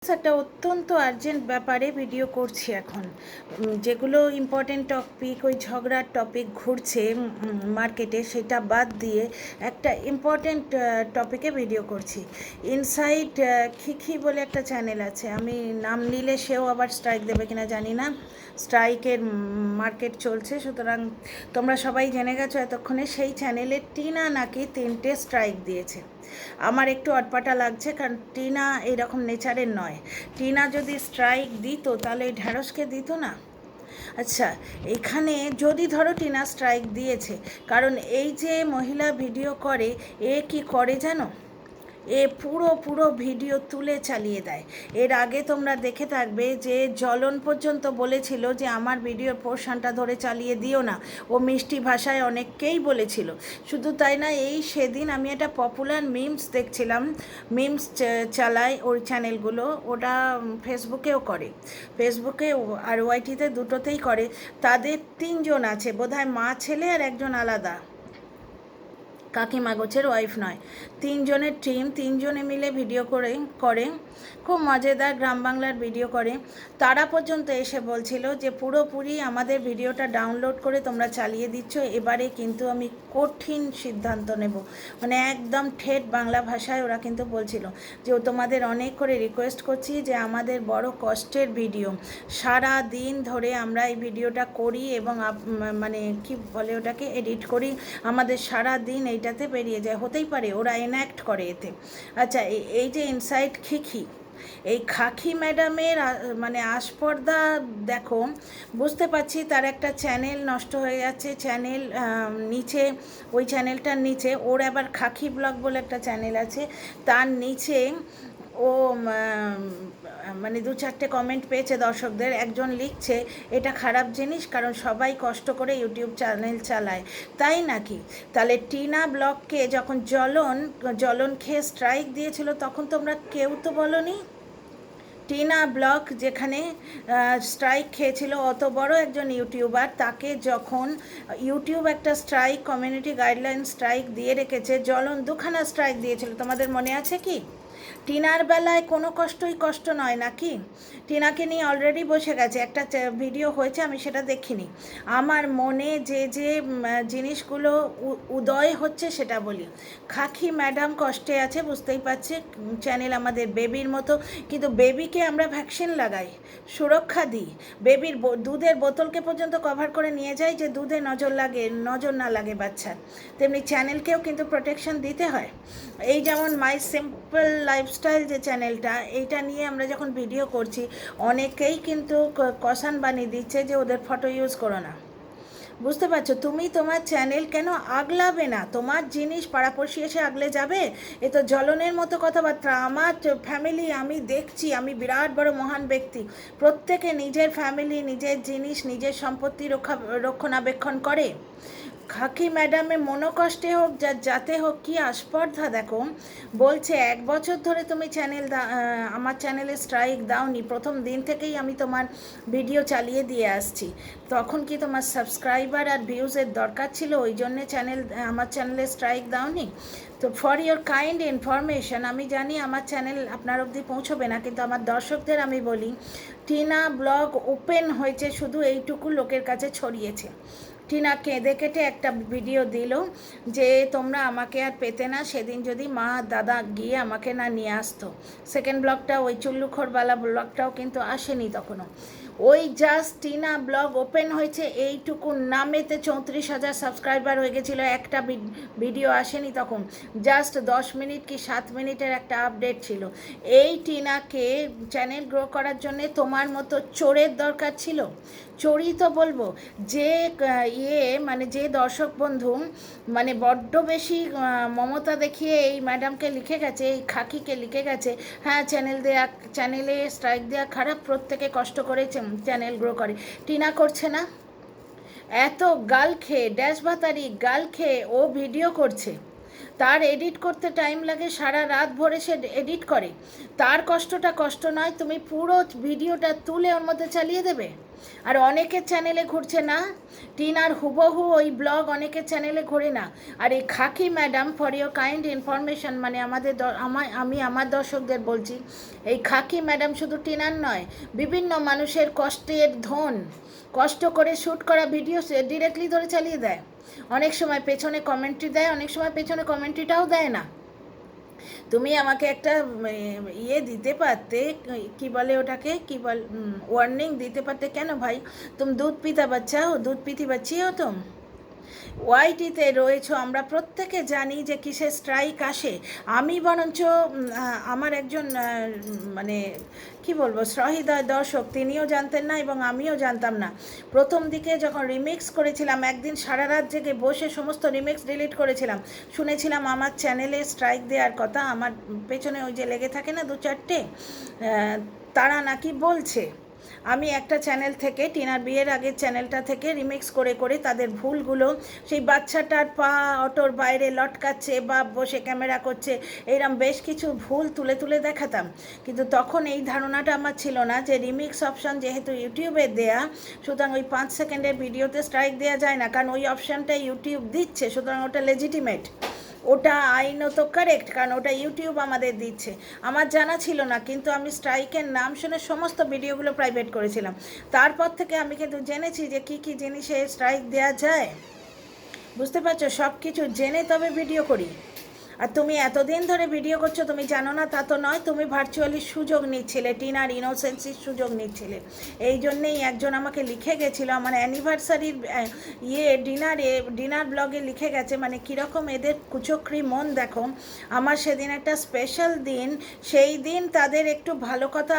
একটা অত্যন্ত আর্জেন্ট ব্যাপারে ভিডিও করছি এখন। যেগুলো ইম্পর্টেন্ট টপিক, ওই ঝগড়ার টপিক ঘুরছে মার্কেটে, সেটা বাদ দিয়ে একটা ইম্পর্টেন্ট টপিকে ভিডিও করছি। ইনসাইড খিখি বলে একটা চ্যানেল আছে, আমি নাম নিলে সেও আবার স্ট্রাইক দেবে কিনা জানি না। স্ট্রাইকের মার্কেট চলছে, সুতরাং তোমরা সবাই জেনে গেছো এতক্ষণে। সেই চ্যানেলে টিনা নাকি 3টে স্ট্রাইক দিয়েছে। আমার একটু অটপাটা লাগছে, কারণ টিনা এইরকম নেচারের নয়। টিনা যদি স্ট্রাইক দিত তাহলে ঢ্যাঁড়সকে দিত না। আচ্ছা, এখানে যদি ধরো টিনা স্ট্রাইক দিয়েছে, কারণ এই যে মহিলা ভিডিও করে, এ কি করে জানো? এ পুরো ভিডিও তুলে চালিয়ে দেয়। এর আগে তোমরা দেখে থাকবে যে জ্বলন পর্যন্ত বলেছিল যে আমার ভিডিওর পোর্শনটা ধরে চালিয়ে দিও না। ও মিষ্টি ভাষায় অনেককেই বলেছিল। শুধু তাই না, এই সেদিন আমি একটা পপুলার মিমস দেখছিলাম, মিমস চালায় ওই চ্যানেলগুলো, ওটা ফেসবুকেও করে, ফেসবুকে আর ওয়াইটিতে দুটোতেই করে। তাদের 3জন আছে, বোধহয় মা ছেলে আর একজন আলাদা, কাকিমা গোছের ওয়াইফ নয়। 3জনের টিম, 3জনে মিলে ভিডিও করে খুব মজাদার গ্রাম বাংলার ভিডিও করে। তারা পর্যন্ত এসে বলছিল যে পুরোপুরি আমাদের ভিডিওটা ডাউনলোড করে তোমরা চালিয়ে দিচ্ছ, এবারে কিন্তু আমি কঠিন সিদ্ধান্ত নেব। মানে একদম ঠেট বাংলা ভাষায় ওরা কিন্তু বলছিল যে তোমাদের অনেক করে রিকোয়েস্ট করছি যে আমাদের বড় কষ্টের ভিডিও, সারা দিন ধরে আমরা এই ভিডিওটা করি এবং মানে কি বলে ওটাকে, এডিট করি, আমাদের সারা দিন এইটাতে বেরিয়ে যায়। হতেই পারে ওরা এনঅ্যাক্ট করে এতে। আচ্ছা, এই যে ইনসাইড খিখি, এই খাকি ম্যাডামের মানে আস্পর্ধা দেখো, বুঝতে পারছি তার একটা চ্যানেল নষ্ট হয়ে যাচ্ছে। চ্যানেল নিচে, ওই চ্যানেলটার নিচে ওর আবার খাকি ব্লগ বলে একটা চ্যানেল আছে, তার নিচে ও মানে 2-4টে কমেন্ট পেয়েছে দর্শকদের। একজন লিখছে এটা খারাপ জিনিস, কারণ সবাই কষ্ট করে ইউটিউব চ্যানেল চালায়, তাই নাকি? তাহলে টিনা ব্লগকে যখন জ্বলন খেয়ে স্ট্রাইক দিয়েছিল, তখন তোমরা কেউ তো বলনি। টিনা ব্লগ যেখানে স্ট্রাইক খেয়েছিল, অত বড় একজন ইউটিউবার, তাকে যখন ইউটিউব একটা স্ট্রাইক, কমিউনিটি গাইডলাইন স্ট্রাইক দিয়ে রেখেছে, জ্বলন 2খানা স্ট্রাইক দিয়েছিল, তোমাদের মনে আছে কি? টিনার বেলায় কোনো কষ্ট নয় নাকি? টিনাকে নিয়ে অলরেডি বসে গেছে, একটা ভিডিও হয়েছে, আমি সেটা দেখিনি। আমার মনে যে জিনিসগুলো উদয় হচ্ছে সেটা বলি। খাকি ম্যাডাম কষ্টে আছে, বুঝতেই পারছে, চ্যানেল আমাদের বেবির মতো, কিন্তু বেবিকে আমরা ভ্যাকসিন লাগাই, সুরক্ষা দিই, বেবির দুধের বোতলকে পর্যন্ত কভার করে নিয়ে যাই যে দুধে নজর না লাগে বাচ্চার। তেমনি চ্যানেলকেও কিন্তু প্রোটেকশন দিতে হয়। এই যেমন মাই সিম্পল লাইফস্টাইল যে চ্যানেলটা, এইটা নিয়ে আমরা যখন ভিডিও করছি, অনেকেই কিন্তু কষান বানিয়ে দিচ্ছে যে ওদের ফটো ইউজ করো না। বুঝতে পারছো? তুমি তোমার চ্যানেল কেন আগলাবে না? তোমার জিনিস পাড়াপড়শি এসে আগলে যাবে? এ তো জ্বলনের মতো কথাবার্তা। আমার ফ্যামিলি আমি দেখছি, আমি বিরাট বড় মহান ব্যক্তি, প্রত্যেকে নিজের ফ্যামিলি, নিজের জিনিস, নিজের সম্পত্তি রক্ষণাবেক্ষণ করে। খাকি ম্যাডামে মনোকষ্টে হোক যাতে হোক, কি আস্পর্ধা দেখো। বলছে 1 বছর ধরে তুমি আমার চ্যানেলে স্ট্রাইক দাওনি, প্রথম দিন থেকেই আমি তোমার ভিডিও চালিয়ে দিয়ে আসছি। তখন কি তোমার সাবস্ক্রাইবার আর ভিউজের দরকার ছিল? ওই জন্যে আমার চ্যানেলে স্ট্রাইক দাওনি? তো ফর ইয়োর কাইন্ড ইনফরমেশন, আমি জানি আমার চ্যানেল আপনার অবধি পৌঁছবে না, কিন্তু আমার দর্শকদের আমি বলি, টিনা ব্লগ ওপেন হয়েছে শুধু এইটুকু লোকের কাছে ছড়িয়েছে। টিনা কেঁদে কেটে একটা ভিডিও দিল যে তোমরা আমাকে আর পেতে না, সেদিন যদি মা দাদা গিয়ে আমাকে না নিয়ে আসতো। সেকেন্ড ব্লগটা, ওই চুল্লুখোরবালা ব্লগটাও কিন্তু আসেনি তখনও। ওই জাস্ট টিনা ব্লগ ওপেন হয়েছে, এইটুকু নামেতে 34,000 সাবস্ক্রাইবার হয়ে গেছিলো, একটা ভিডিও আসেনি তখন, জাস্ট 10 মিনিট কি 7 মিনিটের একটা আপডেট ছিল। এই টিনাকে চ্যানেল গ্রো করার জন্যে তোমার মতো চোরের দরকার ছিল। চোরই তো বলবো, যে মানে যে দর্শক বন্ধু মানে বড্ড বেশি মমতা দেখিয়ে এই ম্যাডামকে লিখে গেছে, এই খাকিকে লিখে গেছে, হ্যাঁ চ্যানেলে স্ট্রাইক দেওয়া খারাপ, প্রত্যেকে কষ্ট করে চ্যানেল গ্রো করে। টিনা করছে না? এত গাল খেয়ে, ড্যাশ ভাতারি গাল খেয়ে ও ভিডিও করছে, তার এডিট করতে টাইম লাগে, সারা রাত ভরে সে এডিট করে, তার কষ্টটা কষ্ট নয়? তুমি পুরো ভিডিওটা তুলে ওর মধ্যে চালিয়ে দেবে। আর অনেকের চ্যানেলে ঘুরছে না, টিনার হুবহু ওই ব্লগ অনেকের চ্যানেলে ঘোরে না। আর এই খাকি madam, for your kind information, মানে আমি আমার দর্শকদের বলছি, এই খাকি ম্যাডাম শুধু টিনার নয়, বিভিন্ন মানুষের কষ্টের ধন, কষ্ট করে শ্যুট করা ভিডিও ডিরেক্টলি ধরে চালিয়ে দেয়। অনেক সময় পেছনে কমেন্ট্রি দেয়, অনেক সময় পেছনে কমেন্ট্রিটাও দেয় না। তুমি আমাকে একটা ইয়ে দিতে পারতে, কি বলে ওটাকে, কি বল, ওয়ার্নিং দিতে পারতে। কেন ভাই, তুমি দুধ পিতা বাচ্চা হো, দুধ পিতি বাচ্চি হো তুমি? ওয়াইটিতে রয়েছো, আমরা প্রত্যেকে জানি যে কিসের স্ট্রাইক আসে। আমি বরঞ্চ আমার একজন মানে কি বলবো সহৃদয় দর্শক, তিনিও জানতেন না এবং আমিও জানতাম না। প্রথম দিকে যখন রিমিক্স করেছিলাম, একদিন সারা রাত জেগে বসে সমস্ত রিমিক্স ডিলিট করেছিলাম। শুনেছিলাম আমার চ্যানেলে স্ট্রাইক দেওয়ার কথা, আমার পেছনে ওই যে লেগে থাকে না 2-4টে, তারা নাকি বলছে আমি একটা চ্যানেল থেকে, টিনার বিয়ের আগের চ্যানেলটা থেকে রিমিক্স করে করে তাদের ভুলগুলো, সেই বাচ্চাটার পা অটোর বাইরে লটকাচ্ছে বা বসে ক্যামেরা করছে, এইরকম বেশ কিছু ভুল তুলে তুলে দেখাতাম। কিন্তু তখন এই ধারণাটা আমার ছিল না যে রিমিক্স অপশান যেহেতু ইউটিউবে দেয়া, সুতরাং ওই 5 সেকেন্ডের ভিডিওতে স্ট্রাইক দেওয়া যায় না, কারণ ওই অপশানটা ইউটিউব দিচ্ছে, সুতরাং ওটা লেজিটিমেট, ওটা আইনত কারেক্ট, কারণ ওটা ইউটিউব আমাদের দিচ্ছে। আমার জানা ছিল না, কিন্তু আমি স্ট্রাইকের নাম শুনে সমস্ত ভিডিওগুলো প্রাইভেট করেছিলাম। তারপর থেকে আমি কিন্তু জেনেছি যে কী কী জিনিসে স্ট্রাইক দেওয়া যায়। বুঝতে পারছো, সব কিছু জেনে তবে ভিডিও করি। আর তুমি এতদিন ধরে ভিডিও করছো, তুমি জানো না তা তো নয়, তুমি ভার্চুয়ালি সুযোগ নিচ্ছিলে, টিনার ইনোসেন্সির সুযোগ নিচ্ছিলে। এই জন্যেই একজন আমাকে লিখে গেছিলো, আমার অ্যানিভার্সারির ডিনার ব্লগে লিখে গেছে, মানে কীরকম এদের কুচক্রি মন দেখো। আমার সেদিন একটা স্পেশাল দিন, সেই দিন তাদের একটু ভালো কথা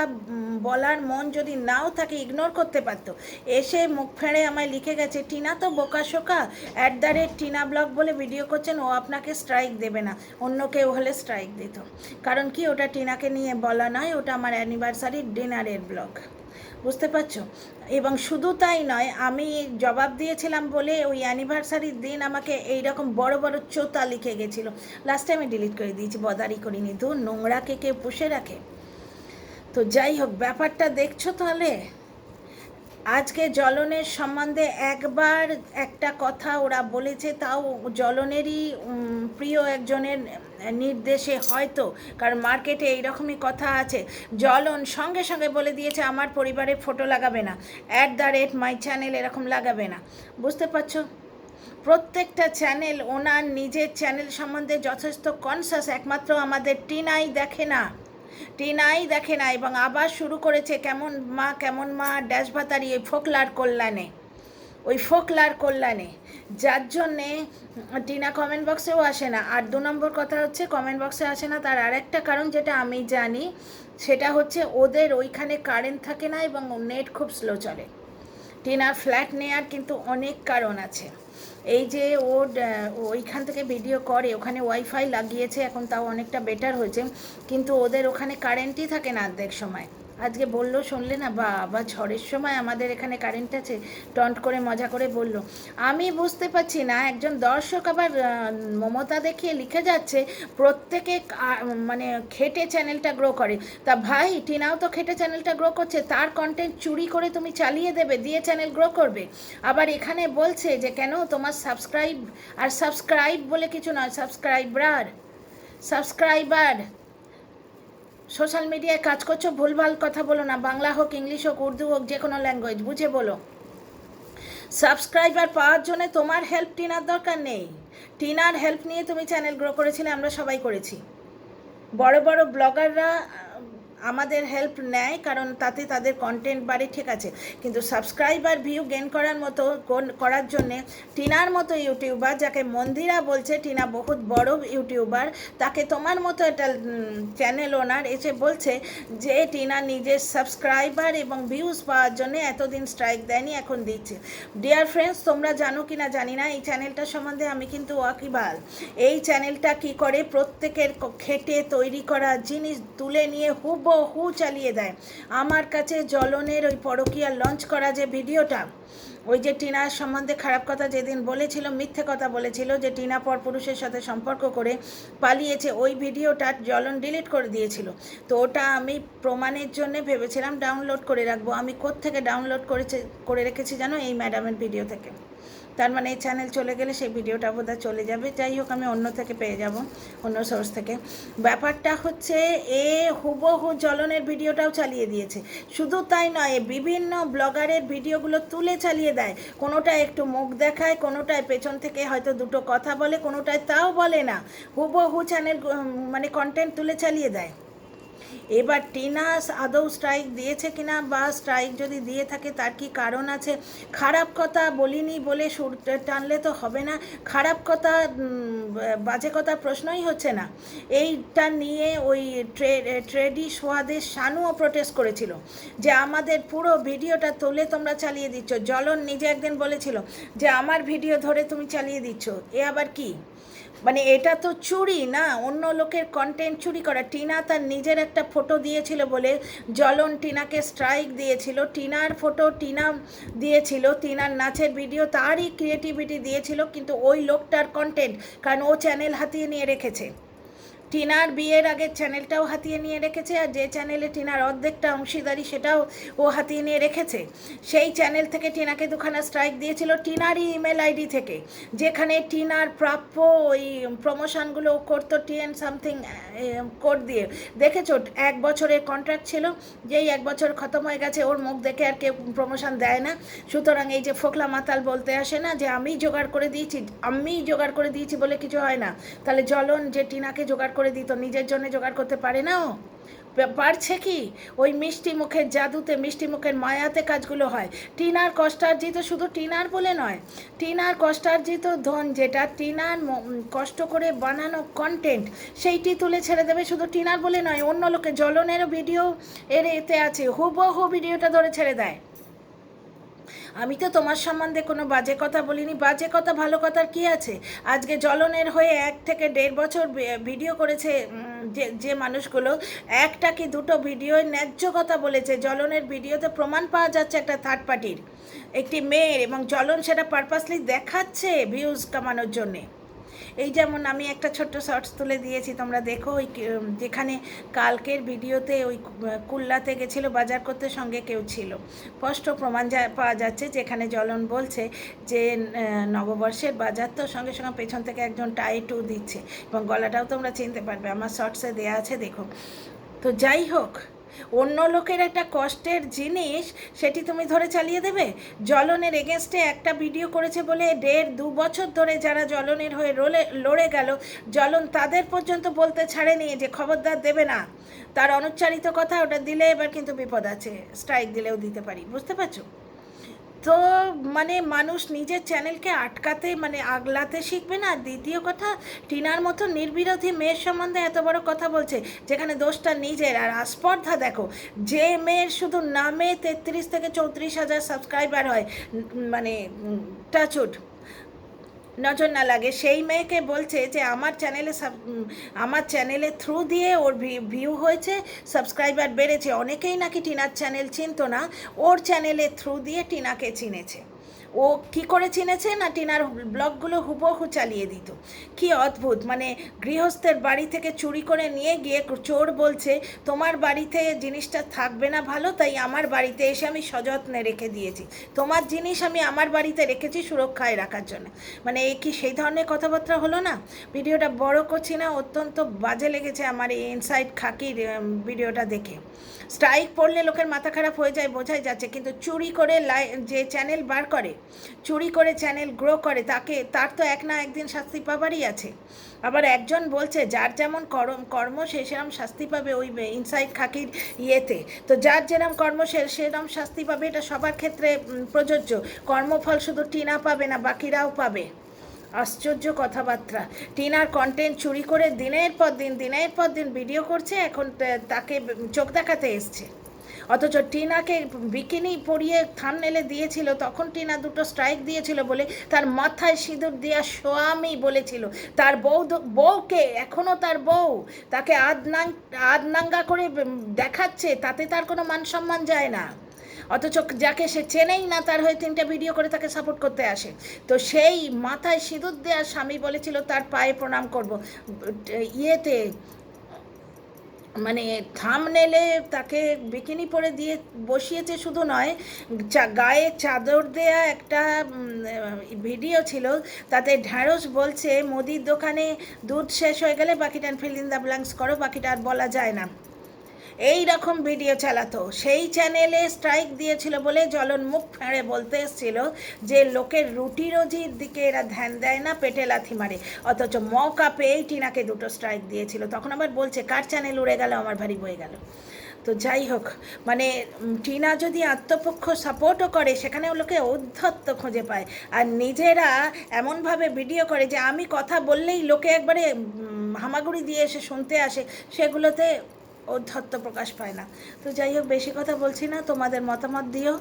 বলার মন যদি নাও থাকে, ইগনোর করতে পারতো। এসে মুখ ফেড়ে আমায় লিখে গেছে, টিনা তো বোকাশোকা, @টিনা ব্লগ বলে ভিডিও করছেন, ও আপনাকে স্ট্রাইক দেবে না, অন্য কেউ হলে স্ট্রাইক দিত। কারণ কি, ওটা টিনাকে নিয়ে বলা নয়, ওটা আমার অ্যানিভার্সারির ডিনারের ব্লগ। বুঝতে পারছো? এবং শুধু তাই নয়, আমি জবাব দিয়েছিলাম বলে ওই অ্যানিভার্সারির দিন আমাকে এইরকম বড় বড় চোতা লিখে গেছিলো। লাস্টে আমি ডিলিট করে দিয়েছি, বদারি করিনি। তো নোংরাকে কেউ পুষে রাখে? তো যাই হোক, ব্যাপারটা দেখছো তাহলে। আজকে জ্বলনের সম্বন্ধে একবার একটা কথা ওরা বলেছে, তাও জ্বলনেরই প্রিয় একজনের নির্দেশে হয়তো, কারণ মার্কেটে এইরকমই কথা আছে। জ্বলন সঙ্গে সঙ্গে বলে দিয়েছে আমার পরিবারের ফটো লাগাবে না, @মাই চ্যানেল এরকম লাগাবে না। বুঝতে পারছো? প্রত্যেকটা চ্যানেল ওনার নিজের চ্যানেল সম্বন্ধে যথেষ্ট কনসাস, একমাত্র আমাদের টিনাই দেখে না, এবং আবার শুরু করেছে কেমন মা ড্যাশ ভাতারি ওই ফোকলার কল্যাণে, যার জন্যে টিনা কমেন্ট বক্সেও আসে না। আর 2 নম্বর কথা হচ্ছে, কমেন্ট বক্সে আসে না তার আরেকটা কারণ, যেটা আমি জানি, সেটা হচ্ছে ওদের ওইখানে কারেন্ট থাকে না এবং নেট খুব স্লো চলে। টিনার ফ্ল্যাট নেয়ার কিন্তু অনেক কারণ আছে। এই যে ওইখান থেকে ভিডিও করে, ওখানে ওয়াইফাই লাগিয়েছে, এখন তাও অনেকটা বেটার হয়েছে, কিন্তু ওদের ওখানে কারেন্টই থাকে না অর্ধেক সময়। আজকে বললো, শুনলে না, বা ঝড়ের সময় আমাদের এখানে কারেন্ট আছে, টন্ট করে মজা করে বলল। আমি বুঝতে পারছি না, একজন দর্শক আবার মমতা দেখিয়ে লিখে যাচ্ছে প্রত্যেকে মানে খেটে চ্যানেলটা গ্রো করে। তা ভাই, টিনাও তো খেটে চ্যানেলটা গ্রো করছে, তার কন্টেন্ট চুরি করে তুমি চালিয়ে দেবে, দিয়ে চ্যানেল গ্রো করবে। আবার এখানে বলছে যে কেন তোমার সাবস্ক্রাইব বলে কিছু নয়, সাবস্ক্রাইবার। সোশ্যাল মিডিয়ায় কাজ করছো, ভুলভাল কথা বলো না, বাংলা হোক, ইংলিশ হোক, উর্দু হোক, যে কোনো ল্যাঙ্গুয়েজ বুঝে বলো। সাবস্ক্রাইবার পাওয়ার জন্য তোমার হেল্প টিনার দরকার নেই। টিনার হেল্প নিয়ে তুমি চ্যানেল গ্রো করেছিলে, আমরা সবাই করেছি। বড় বড় ব্লগাররা আমাদের হেল্প নেয়, কারণ তাতে তাদের কন্টেন্ট বাড়ে, ঠিক আছে, কিন্তু সাবস্ক্রাইবার ভিউ গেন করার জন্যে টিনার মতো ইউটিউবার, যাকে মন্দিরা বলছে টিনা বহুত বড় ইউটিউবার, তাকে তোমার মতো একটা চ্যানেল ওনার এসে বলছে যে টিনা নিজের সাবস্ক্রাইবার এবং ভিউজ পাওয়ার জন্য এতদিন স্ট্রাইক দেয়নি, এখন দিচ্ছে। ডিয়ার ফ্রেন্ডস, তোমরা জানো কি না জানি না, এই চ্যানেলটার সম্বন্ধে আমি কিন্তু ওয়াকিবহাল। এই চ্যানেলটা কি করে, প্রত্যেকের খেটে তৈরি করা জিনিস তুলে নিয়ে হুবহু হুবহু চালিয়ে দেয়। আমার কাছে জ্বলনের ওই পরকীয়া লঞ্চ করা যে ভিডিওটা, ওই যে টিনার সম্বন্ধে খারাপ কথা যেদিন বলেছিল, মিথ্যে কথা বলেছিল যে টিনা পরপুরুষের সাথে সম্পর্ক করে পালিয়েছে, ওই ভিডিওটা জ্বলন ডিলিট করে দিয়েছিল। তো ওটা আমি প্রমাণের জন্য ভেবেছিলাম ডাউনলোড করে রাখবো। আমি কোত্থেকে ডাউনলোড করে রেখেছি জানো? এই ম্যাডামের ভিডিও থেকে। তার মানে এই চ্যানেল চলে গেলে সেই ভিডিওটা বোধহয় চলে যাবে। যাই হোক, আমি অন্য থেকে পেয়ে যাব, অন্য সোর্স থেকে। ব্যাপারটা হচ্ছে এ হুবহু জ্বলনের ভিডিওটাও চালিয়ে দিয়েছে। শুধু তাই নয়, বিভিন্ন ব্লগারের ভিডিওগুলো তুলে চালিয়ে দেয়। কোনোটায় একটু মুখ দেখায়, কোনোটায় পেছন থেকে হয়তো দুটো কথা বলে, কোনোটায় তাও বলে না, হুবহু চ্যানেল মানে কন্টেন্ট তুলে চালিয়ে দেয়। এবার টিনা আদৌ স্ট্রাইক দিয়েছে কিনা, বা স্ট্রাইক যদি দিয়ে থাকে তার কি কারণ আছে? খারাপ কথা বলিনি বলে সুর টানলে তো হবে না। খারাপ কথা, বাজে কথা প্রশ্নই হচ্ছে না। এইটা নিয়ে ওই ট্রেডি সোহাদের শানুও প্রোটেস্ট করেছিল যে আমাদের পুরো ভিডিওটা তুলে তোমরা চালিয়ে দিচ্ছ। জ্বলন নিজে একদিন বলেছিল যে আমার ভিডিও ধরে তুমি চালিয়ে দিচ্ছ। এ আবার কি? মানে এটা তো চুরি না, অন্য লোকের কন্টেন্ট চুরি করা। টিনা তার নিজের একটা ফটো দিয়েছিল বলে জ্বলন টিনাকে স্ট্রাইক দিয়েছিল। টিনার ফটো টিনা দিয়েছিল, টিনার নাচের ভিডিও তারই ক্রিয়েটিভিটি দিয়েছিল, কিন্তু ওই লোকটার কন্টেন্ট, কারণ ও চ্যানেল হাতিয়ে নিয়ে রেখেছে। টিনার বিয়ের আগের চ্যানেলটাও হাতিয়ে নিয়ে রেখেছে, আর যে চ্যানেলে টিনার অর্ধেকটা অংশীদারি সেটাও ও হাতিয়ে নিয়ে রেখেছে। সেই চ্যানেল থেকে টিনাকে দুখানা স্ট্রাইক দিয়েছিল টিনারই ইমেল আইডি থেকে, যেখানে টিনার প্রাপ্য ওই প্রমোশনগুলো করতো টিএন সামথিং কোড দিয়ে। দেখেছো, 1 বছরের কন্ট্রাক্ট ছিল, যেই 1 বছর খতম হয়ে গেছে ওর মুখ দেখে আর কেউ প্রমোশন দেয় না। সুতরাং এই যে ফোকলা মাতাল বলতে আসে না যে আমি জোগাড় করে দিয়েছি বলে কিছু হয় না। তাহলে জ্বলন যে টিনাকে জোগাড় করে দিত, নিজের জন্য জোগাড় করতে পারে না? ও পারছে কি? ওই মিষ্টি মুখের জাদুতে, মিষ্টি মুখের মায়াতে কাজগুলো হয়। টিনার কষ্টার্জিত, শুধু টিনার বলে নয়, টিনার কষ্টার্জিত ধন, যেটা টিনার কষ্ট করে বানানো কন্টেন্ট, সেইটি তুলে ছেড়ে দেবে। শুধু টিনার বলে নয়, অন্য লোকে জ্বলনেরও ভিডিও এতে আছে, হুবহু ভিডিওটা ধরে ছেড়ে দেয়। আমি তো তোমার সম্বন্ধে কোনো বাজে কথা বলিনি। বাজে কথা ভালো কথার কি আছে? আজকে জ্বলনের হয়ে 1 থেকে 1.5 বছর ভিডিও করেছে যে মানুষগুলো, একটা কি দুটো ভিডিওয় ন্যায্য কথা বলেছে। জ্বলনের ভিডিওতে প্রমাণ পাওয়া যাচ্ছে একটা থার্ড পার্টির, একটি মেয়ের, এবং জ্বলন সেটা পারপাসলি দেখাচ্ছে ভিউজ কামানোর জন্যে। এই যেমন আমি একটা ছোট্ট শর্টস তুলে দিয়েছি, তোমরা দেখো। ওই যেখানে কালকের ভিডিওতে ওই কুল্লাতে গেছিলো বাজার করতে, সঙ্গে কেউ ছিল, স্পষ্ট প্রমাণ পাওয়া যাচ্ছে যেখানে জ্বলন বলছে যে নববর্ষের বাজার তো, সঙ্গে সঙ্গে পেছন থেকে একজন টাইটু দিচ্ছে, এবং গলাটাও তোমরা চিনতে পারবে, আমার শর্টসে দেওয়া আছে, দেখো। তো যাই হোক, অন্য লোকের একটা কষ্টের জিনিস সেটি তুমি ধরে চালিয়ে দেবে? জ্বলনের এগেনস্টে একটা ভিডিও করেছে বলে 1.5-2 বছর ধরে যারা জ্বলনের হয়ে লড়ে গেল, জ্বলন তাদের পর্যন্ত বলতে ছাড়েনি যে খবরদার দেবে না। তার অনুচ্চারিত কথা, ওটা দিলে এবার কিন্তু বিপদ আছে, স্ট্রাইক দিলেও দিতে পারি, বুঝতে পারছো? তো মানে মানুষ নিজের চ্যানেলকে আটকাতে, মানে আগলাতে শিখবে না। দ্বিতীয় কথা, টিনার মতো নির্বিরোধী মেয়ের সম্বন্ধে এত বড় কথা বলছে, যেখানে দোষটা নিজের। আর আস্পর্ধা দেখো, যে মেয়ের শুধু নামে 33 থেকে 34 হাজার সাবস্ক্রাইবার হয়, মানে টাচউড, নজর না লাগে, সেই মেয়েকে বলছে যে আমার চ্যানেলের থ্রু দিয়ে ওর ভিউ হয়েছে, সাবস্ক্রাইবার বেড়েছে। অনেকেই নাকি টিনার চ্যানেল চিনতো না, ওর চ্যানেলের থ্রু দিয়ে টিনাকে চিনেছে। ও কি করে চিনেছে না, টিনার ব্লগগুলো হুবহু চালিয়ে দিত। কি অদ্ভুত! মানে গৃহস্থের বাড়ি থেকে চুরি করে নিয়ে গিয়ে চোর বলছে তোমার বাড়িতে জিনিসটা থাকবে না ভালো, তাই আমার বাড়িতে এসে আমি সযত্নে রেখে দিয়েছি, তোমার জিনিস আমি আমার বাড়িতে রেখেছি সুরক্ষায় রাখার জন্য। মানে এই কি সেই ধরনের কথাবার্তা হলো না? ভিডিওটা বড় করছি না, অত্যন্ত বাজে লেগেছে আমার এই ইনসাইড খাকির ভিডিওটা দেখে। স্ট্রাইক পড়লে লোকের মাথা খারাপ হয়ে যায়, বোঝাই যাচ্ছে, কিন্তু চুরি করে যে চ্যানেল বার করে, চুরি করে চ্যানেল গ্রো করে, তার তো এক না একদিন শাস্তি পাবারই আছে। আবার একজন বলছে যার যেমন কর্ম সে সেরম শাস্তি পাবে, ওই ইনসাইড খাকির ইয়েতে। তো যার যেরম কর্ম সেরম শাস্তি পাবে, এটা সবার ক্ষেত্রে প্রযোজ্য। কর্মফল শুধু টিনা পাবে না, বাকিরাও পাবে। আশ্চর্য কথাবার্তা। টিনার কন্টেন্ট চুরি করে দিনের পর দিন ভিডিও করছে, এখন তাকে চোখ দেখাতে এসছে। অথচ টিনাকে বিকিনি পরিয়ে থামনেলে দিয়েছিল, তখন টিনা দুটো স্ট্রাইক দিয়েছিল বলে তার মাথায় সিঁদুর দেওয়া স্বামী বলেছিল তার বউকে, এখনও তার বউ তাকে আধনাঙ্গা করে দেখাচ্ছে, তাতে তার কোনো মান সম্মান যায় না। অথচ যাকে সে চেনেই না তার হয়ে 3টে ভিডিও করে তাকে সাপোর্ট করতে আসে। তো সেই মাথায় সিঁদুর দেওয়ার স্বামী বলেছিল তার পায়ে প্রণাম করব, ইয়েতে মানে থামনেলে তাকে বিকিনি পরে দিয়ে বসিয়েছে, শুধু নয় গায়ে চাদর দেয়া একটা ভিডিও ছিল, তাতে ঢ্যাঁড়স বলছে মুদির দোকানে দুধ শেষ হয়ে গেলে বাকিটা ফিল ইন দ্য ব্ল্যাঙ্কস করো, বাকিটা আর বলা যায় না, এই রকম ভিডিও চালাতো। সেই চ্যানেলে স্ট্রাইক দিয়েছিল বলে জ্বলন মুখ ফেঁড়ে বলতে এসেছিল যে লোকের রুটি রোজির দিকে এরা ধ্যান দেয় না, পেটে লাথি মারে। অথচ মৌকা পেয়েই টিনাকে দুটো স্ট্রাইক দিয়েছিল, তখন আবার বলছে কার চ্যানেল উড়ে গেল, আমার ভারী বয়ে গেল। তো যাই হোক, মানে টিনা যদি আত্মপক্ষ সাপোর্টও করে সেখানেও লোকে ঔদ্ধত্য খুঁজে পায়, আর নিজেরা এমনভাবে ভিডিও করে যে আমি কথা বললেই লোকে একবারে হামাগুড়ি দিয়ে এসে শুনতে আসে, সেগুলোতে ঔদ্ধত্য প্রকাশ পায় না। তো যাই হোক, বেশি কথা বলছি না, তোমাদের মতামত দিও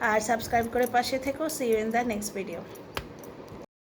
আর সাবস্ক্রাইব করে পাশে থেকো। See you in the next video.